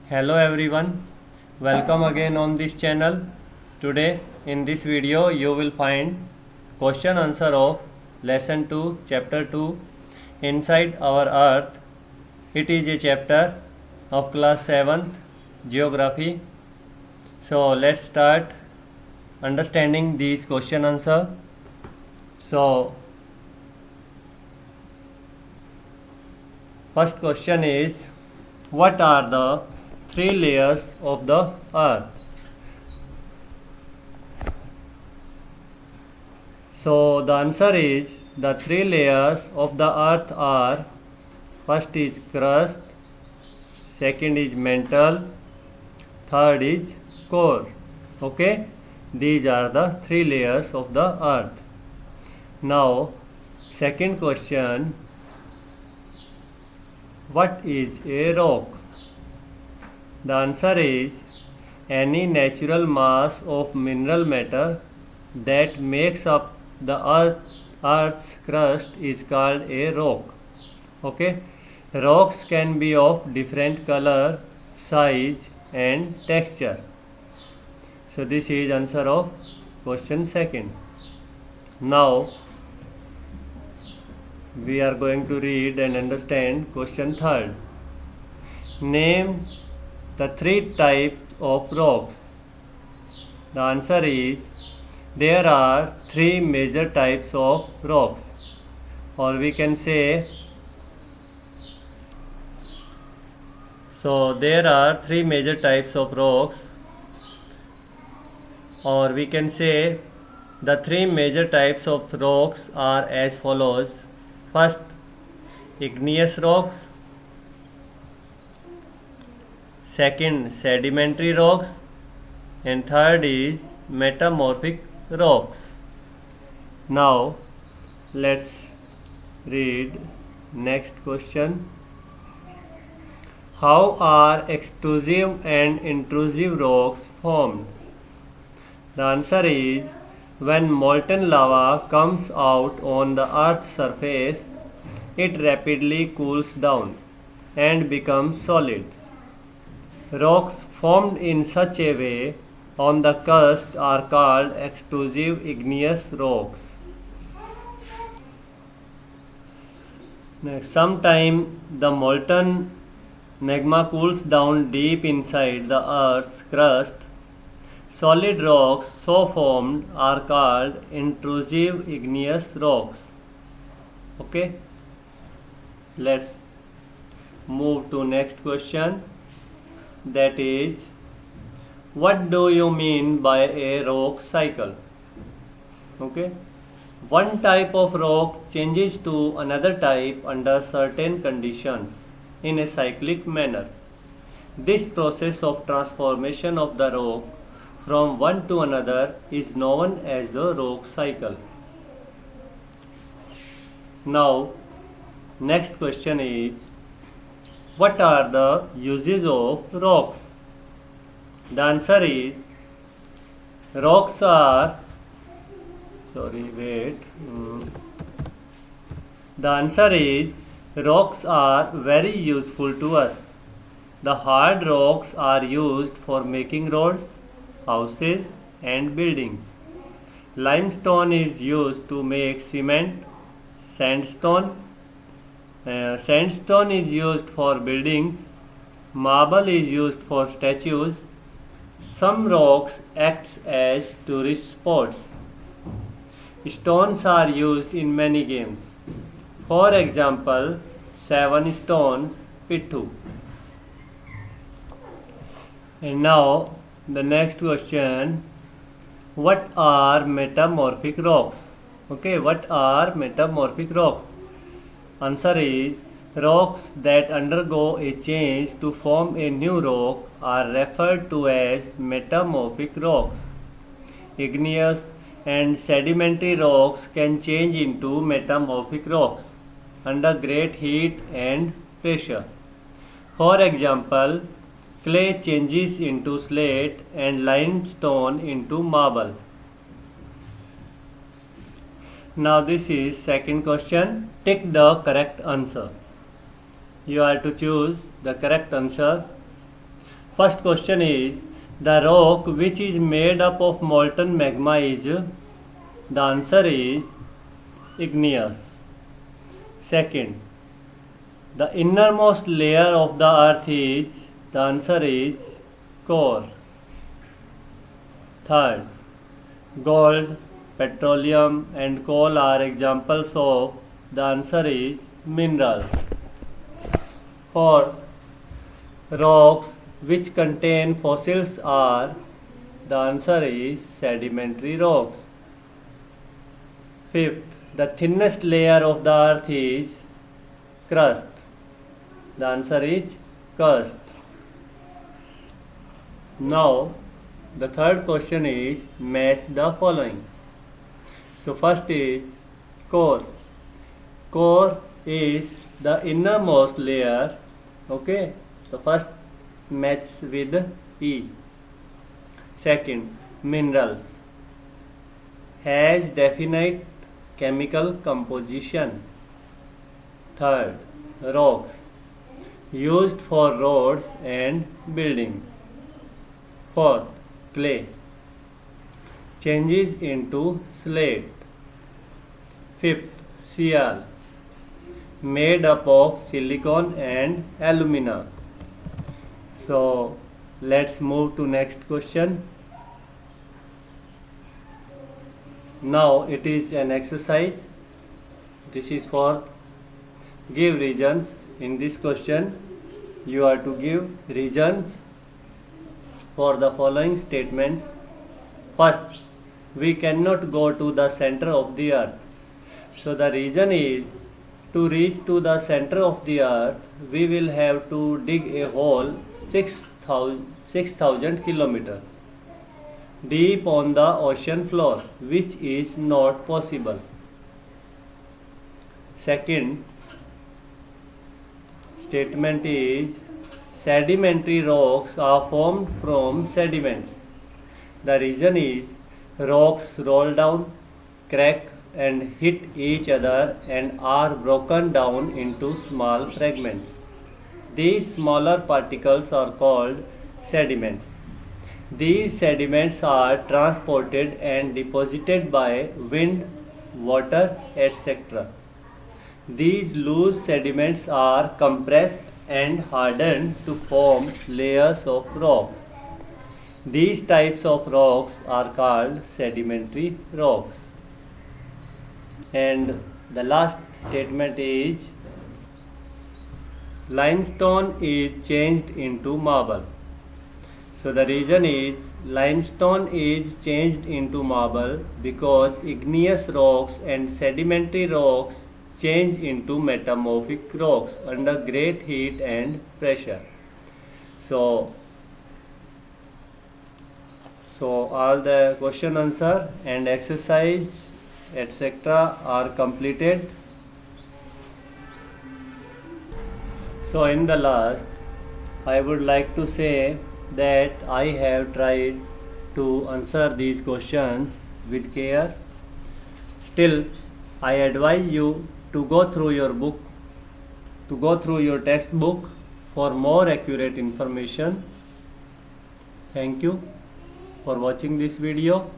Hello everyone, welcome again on this channel. Today in this video you will find question answer of lesson 2 chapter 2 inside our earth. It is a chapter of class 7th geography. So let's start understanding these question answer. So first question is, what are the three layers of the earth? So the answer is, the three layers of the earth are, first is crust, second is mantle, third is core. Okay, these are the three layers of the earth. Now second question, what is a rock? The answer is, any natural mass of mineral matter that makes up the earth's crust is called a rock. Okay, rocks can be of different color, size and texture. So this is answer of question second. Now we are going to read and understand question third. Name the three types of rocks. The answer is, there are three major types of rocks, or we can say, so there are three major types of rocks, or we can say the three major types of rocks are as follows. First, igneous rocks, second, sedimentary rocks, and third is metamorphic rocks. Now let's read next question. How are extrusive and intrusive rocks formed? The answer is, when molten lava comes out on the earth's surface, it rapidly cools down and becomes solid. Rocks formed in such a way on the crust are called extrusive igneous rocks. Next, sometime the molten magma cools down deep inside the earth's crust. Solid rocks so formed are called intrusive igneous rocks. Okay, let's move to next question. That is, what do you mean by a rock cycle? Okay, one type of rock changes to another type under certain conditions in a cyclic manner. This process of transformation of the rock from one to another is known as the rock cycle. Now next question is, what are the uses of rocks? The answer is, rocks are the answer is, rocks are very useful to us. The hard rocks are used for making roads, houses and buildings. Limestone is used to make cement. Sandstone is used for buildings. Marble is used for statues. Some rocks act as tourist spots. Stones are used in many games. For example, 7 stones, Pittu. And now the next question, what are metamorphic rocks? Okay, what are metamorphic rocks? Answer is, rocks that undergo a change to form a new rock are referred to as metamorphic rocks. Igneous and sedimentary rocks can change into metamorphic rocks under great heat and pressure. For example, clay changes into slate and limestone into marble. Now this is second question. Tick the correct answer. You are to choose the correct answer. First question is, the rock which is made up of molten magma is? The answer is igneous. Second, the innermost layer of the earth is? The answer is core. Third, gold, petroleum and coal are examples of? The answer is minerals. Fourth, rocks which contain fossils are? The answer is sedimentary rocks. Fifth, the thinnest layer of the earth is? Crust. The answer is crust. Now, the third question is, match the following. So first is core. Core is the innermost layer. Okay. So first match with E. Second, minerals. Has definite chemical composition. Third, rocks. Used for roads and buildings. Fourth, clay. Changes into slate. Fifth, Sial. Made up of silicon and alumina. So let's move to next question. Now it is an exercise. This is for give reasons. In this question you are to give reasons for the following statements. First, we cannot go to the center of the earth. So the reason is, to reach to the center of the earth, we will have to dig a hole 6,000 kilometers deep on the ocean floor, which is not possible. Second statement is, sedimentary rocks are formed from sediments. The reason is, rocks roll down, crack and hit each other and are broken down into small fragments. These smaller particles are called sediments. These sediments are transported and deposited by wind, water, etc. These loose sediments are compressed and hardened to form layers of rocks. These types of rocks are called sedimentary rocks. And the last statement is, limestone is changed into marble. So the reason is, limestone is changed into marble because igneous rocks and sedimentary rocks change into metamorphic rocks under great heat and pressure. So all the question answer and exercise etc. are completed. So in the last, I would like to say that I have tried to answer these questions with care. Still, I advise you to go through your book, to go through your textbook for more accurate information. Thank you for watching this video.